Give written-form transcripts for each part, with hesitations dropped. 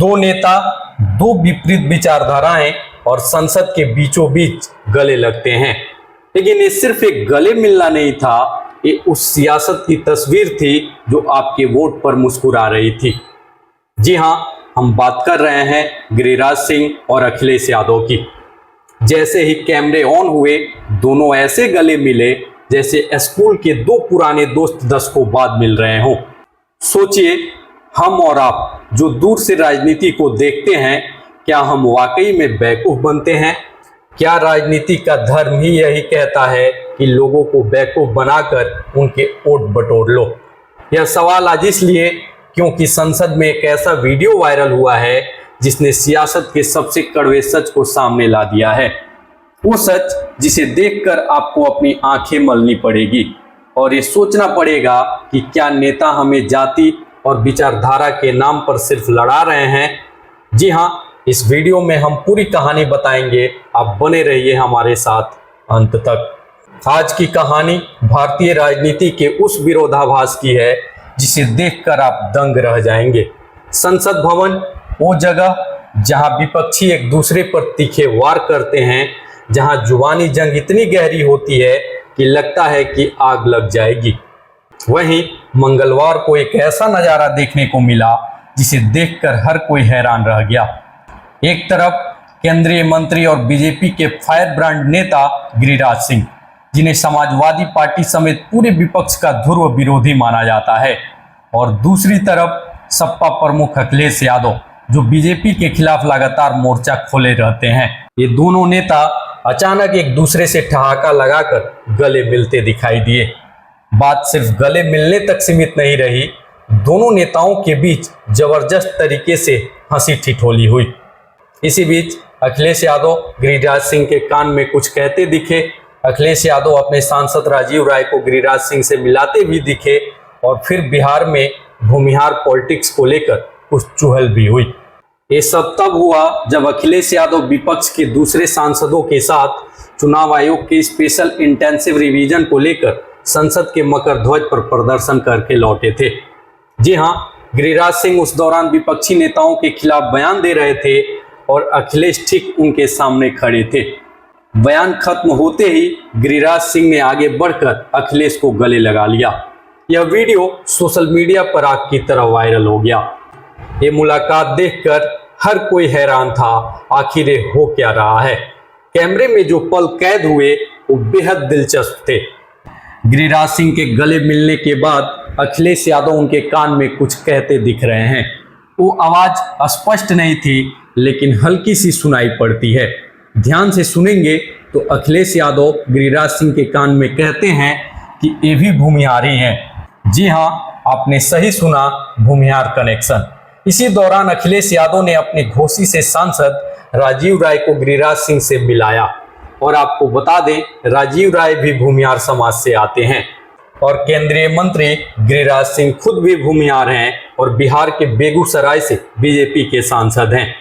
दो नेता, दो विपरीत विचारधाराएं और संसद के बीचों बीच गले लगते हैं। लेकिन ये सिर्फ एक गले मिलना नहीं था, ये उस सियासत की तस्वीर थी जो आपके वोट पर मुस्कुरा रही थी। जी हां, हम बात कर रहे हैं गिरिराज सिंह और अखिलेश यादव की। जैसे ही कैमरे ऑन हुए, दोनों ऐसे गले मिले जैसे स्कूल के दो पुराने दोस्त दशकों बाद मिल रहे हों। सोचिए, हम और आप जो दूर से राजनीति को देखते हैं, क्या हम वाकई में बेवकूफ बनते हैं? क्या राजनीति का धर्म ही यही कहता है कि लोगों को बेवकूफ बनाकर उनके वोट बटोर लो? यह सवाल आज इसलिए क्योंकि संसद में एक ऐसा वीडियो वायरल हुआ है जिसने सियासत के सबसे कड़वे सच को सामने ला दिया है। वो सच जिसे देखकर आपको अपनी आंखें मलनी पड़ेगी और ये सोचना पड़ेगा कि क्या नेता हमें जाति और विचारधारा के नाम पर सिर्फ लड़ा रहे हैं। जी हाँ, इस वीडियो में हम पूरी कहानी बताएंगे, आप बने रहिए हमारे साथ अंत तक। आज की कहानी भारतीय राजनीति के उस विरोधाभास की है जिसे देखकर आप दंग रह जाएंगे। संसद भवन, वो जगह जहां विपक्षी एक दूसरे पर तीखे वार करते हैं, जहां जुबानी जंग इतनी गहरी होती है कि लगता है कि आग लग जाएगी। वहीं मंगलवार को एक ऐसा नजारा देखने को मिला जिसे देखकर हर कोई हैरान रह गया। एक तरफ केंद्रीय मंत्री और बीजेपी के फायर ब्रांड नेता गिरिराज सिंह, जिन्हें समाजवादी पार्टी समेत पूरे विपक्ष का ध्रुव विरोधी माना जाता है, और दूसरी तरफ सपा प्रमुख अखिलेश यादव, जो बीजेपी के खिलाफ लगातार मोर्चा खोले रहते हैं। ये दोनों नेता अचानक एक दूसरे से ठहाका लगाकर गले मिलते दिखाई दिए। बात सिर्फ गले मिलने तक सीमित नहीं रही, दोनों नेताओं के बीच जबरदस्त तरीके से हंसी ठिठोली हुई। इसी बीच अखिलेश यादव गिरिराज सिंह के कान में कुछ कहते दिखे। अखिलेश यादव अपने सांसद राजीव राय को गिरिराज सिंह से मिलाते भी दिखे और फिर बिहार में भूमिहार पॉलिटिक्स को लेकर कुछ चुहल भी हुई। ये सब तब हुआ जब अखिलेश यादव विपक्ष के दूसरे सांसदों के साथ चुनाव आयोग के स्पेशल इंटेंसिव रिवीजन को लेकर संसद के मकर ध्वज पर प्रदर्शन करके लौटे थे। जी हां, गिरिराज सिंह उस दौरान विपक्षी नेताओं के खिलाफ बयान दे रहे थे और अखिलेश ठीक उनके सामने खड़े थे। बयान खत्म होते ही गिरिराज सिंह ने आगे बढ़कर अखिलेश को गले लगा लिया। यह वीडियो सोशल मीडिया पर आग की तरह वायरल हो गया। ये मुलाकात देखकर हर कोई हैरान था, आखिर ये हो क्या रहा है। कैमरे में जो पल कैद हुए वो बेहद दिलचस्प थे। गिरिराज सिंह के गले मिलने के बाद अखिलेश यादव उनके कान में कुछ कहते दिख रहे हैं। वो आवाज स्पष्ट नहीं थी, लेकिन हल्की सी सुनाई पड़ती है। ध्यान से सुनेंगे तो अखिलेश यादव गिरिराज सिंह के कान में कहते हैं कि ये भी भूमिहारी हैं। जी हाँ, आपने सही सुना, भूमिहार कनेक्शन। इसी दौरान अखिलेश यादव ने अपनी घोषी से सांसद राजीव राय को गिरिराज सिंह से मिलाया। और आपको बता दें, राजीव राय भी भूमिहार समाज से आते हैं और केंद्रीय मंत्री गिरिराज सिंह खुद भी भूमिहार हैं और बिहार के बेगूसराय से बीजेपी के सांसद हैं,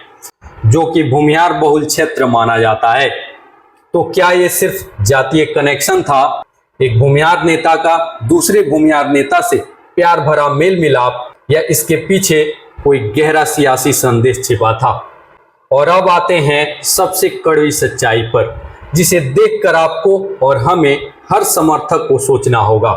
जो कि भूमिहार बहुल क्षेत्र माना जाता है। तो क्या ये सिर्फ जातीय कनेक्शन था, एक भूमिहार नेता का दूसरे भूमिहार नेता से प्यार भरा मेल मिलाप, या इसके पीछे कोई गहरा सियासी संदेश छिपा था? और अब आते हैं सबसे कड़वी सच्चाई पर, जिसे देखकर आपको और हमें हर समर्थक को सोचना होगा।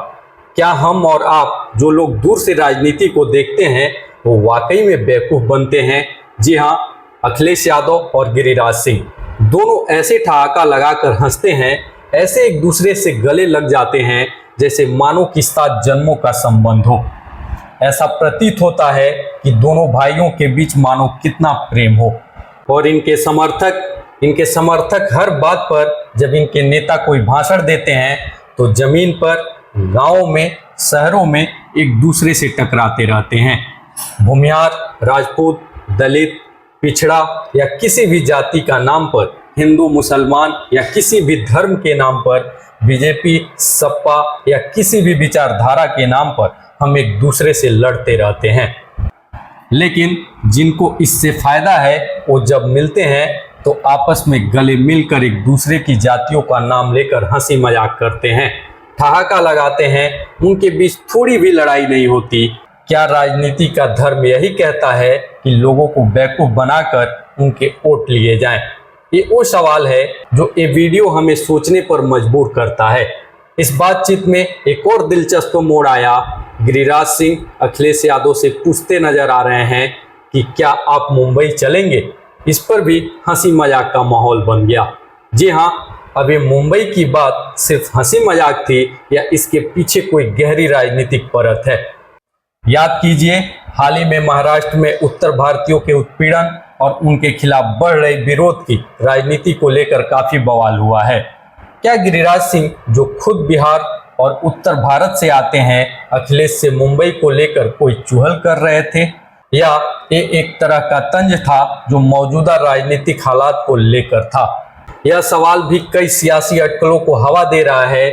क्या हम और आप जो लोग दूर से राजनीति को देखते हैं वो वाकई में बेवकूफ बनते हैं? जी हाँ, अखिलेश यादव और गिरिराज सिंह दोनों ऐसे ठहाका लगाकर हंसते हैं, ऐसे एक दूसरे से गले लग जाते हैं जैसे मानो कि 7 जन्मों का संबंध हो। ऐसा प्रतीत होता है कि दोनों भाइयों के बीच मानो कितना प्रेम हो। और इनके समर्थक हर बात पर जब इनके नेता कोई भाषण देते हैं तो जमीन पर, गांवों में, शहरों में एक दूसरे से टकराते रहते हैं। भूमिहार, राजपूत, दलित, पिछड़ा या किसी भी जाति का नाम पर, हिंदू, मुसलमान या किसी भी धर्म के नाम पर, बीजेपी, सपा या किसी भी विचारधारा के नाम पर हम एक दूसरे से लड़ते रहते हैं। लेकिन जिनको इससे फायदा है वो जब मिलते हैं तो आपस में गले मिलकर एक दूसरे की जातियों का नाम लेकर हंसी मजाक करते हैं, ठहाका लगाते हैं। उनके बीच थोड़ी भी लड़ाई नहीं होती। क्या राजनीति का धर्म यही कहता है कि लोगों को बेवकूफ बनाकर उनके वोट लिए जाएं। ये वो सवाल है जो ये वीडियो हमें सोचने पर मजबूर करता है। इस बातचीत में एक और दिलचस्प मोड़ आया। गिरिराज सिंह अखिलेश यादव से पूछते नजर आ रहे हैं कि क्या आप मुंबई चलेंगे। इस पर भी हंसी मजाक का माहौल बन गया। जी हाँ, अभी मुंबई की बात सिर्फ हंसी मजाक थी या इसके पीछे कोई गहरी राजनीतिक परत है। याद कीजिए, हाल ही में महाराष्ट्र में उत्तर भारतीयों के उत्पीड़न और उनके खिलाफ बढ़ रहे विरोध की राजनीति को लेकर काफी बवाल हुआ है। क्या गिरिराज सिंह, जो खुद बिहार और उत्तर भारत से आते हैं, अखिलेश से मुंबई को लेकर कोई चुहल कर रहे थे, या ये एक तरह का तंज था जो मौजूदा राजनीतिक हालात को लेकर था? यह सवाल भी कई सियासी अटकलों को हवा दे रहा है।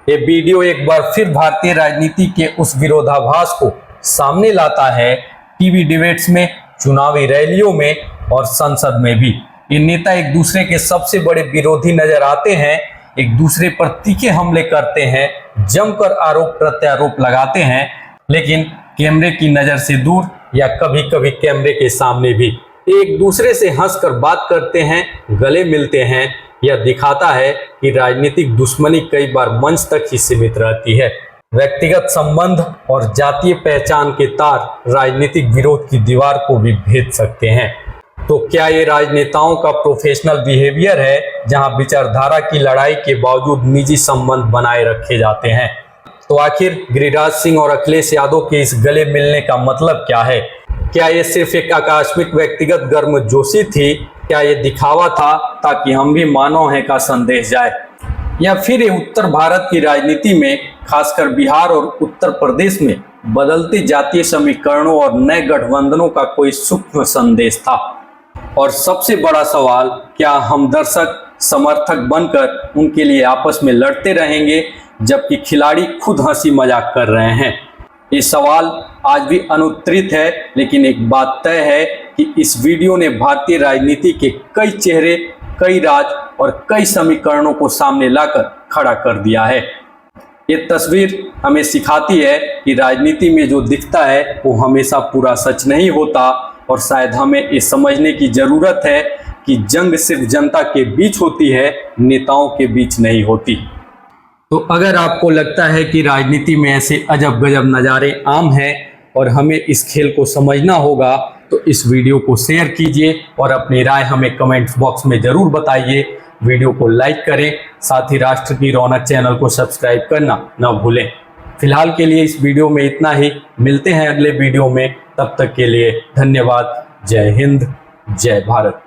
ये वीडियो एक बार फिर भारतीय राजनीति के उस विरोधाभास को सामने लाता है। टीवी डिबेट्स में, चुनावी रैलियों में और संसद में भी ये नेता एक दूसरे के सबसे बड़े विरोधी नजर आते हैं, एक दूसरे पर तीखे हमले करते हैं, जमकर आरोप प्रत्यारोप लगाते हैं, लेकिन कैमरे की नजर से दूर या कभी कभी कैमरे के सामने भी एक दूसरे से हंसकर बात करते हैं, गले मिलते हैं। यह दिखाता है कि राजनीतिक दुश्मनी कई बार मंच तक ही सीमित रहती है। व्यक्तिगत संबंध और जातीय पहचान के तार राजनीतिक विरोध की दीवार को भी भेद सकते हैं। तो क्या ये राजनेताओं का प्रोफेशनल बिहेवियर है, जहां विचारधारा की लड़ाई के बावजूद निजी संबंध बनाए रखे जाते हैं? तो आखिर गिरिराज सिंह और अखिलेश यादव के इस गले मिलने का मतलब क्या है? क्या ये सिर्फ एक आकस्मिक व्यक्तिगत गर्मजोशी थी? क्या ये दिखावा था ताकि हम भी मानव हैं का संदेश जाए? या फिर ये उत्तर भारत की राजनीति में, खासकर बिहार और उत्तर प्रदेश में बदलते जातीय समीकरणों और नए गठबंधनों का कोई सूक्ष्म संदेश था? और सबसे बड़ा सवाल, क्या हम दर्शक समर्थक बनकर उनके लिए आपस में लड़ते रहेंगे जबकि खिलाड़ी खुद हंसी मजाक कर रहे हैं? ये सवाल आज भी अनुत्तरित है, लेकिन एक बात तय है कि इस वीडियो ने भारतीय राजनीति के कई चेहरे, कई राज और कई समीकरणों को सामने लाकर खड़ा कर दिया है। ये तस्वीर हमें सिखाती है कि राजनीति में जो दिखता है वो हमेशा पूरा सच नहीं होता, और शायद हमें ये समझने की जरूरत है कि जंग सिर्फ जनता के बीच होती है, नेताओं के बीच नहीं होती। तो अगर आपको लगता है कि राजनीति में ऐसे अजब गजब नज़ारे आम हैं और हमें इस खेल को समझना होगा, तो इस वीडियो को शेयर कीजिए और अपनी राय हमें कमेंट्स बॉक्स में ज़रूर बताइए। वीडियो को लाइक करें, साथ ही राष्ट्र की रौनक चैनल को सब्सक्राइब करना न भूलें। फिलहाल के लिए इस वीडियो में इतना ही। मिलते हैं अगले वीडियो में, तब तक के लिए धन्यवाद। जय हिंद, जय भारत।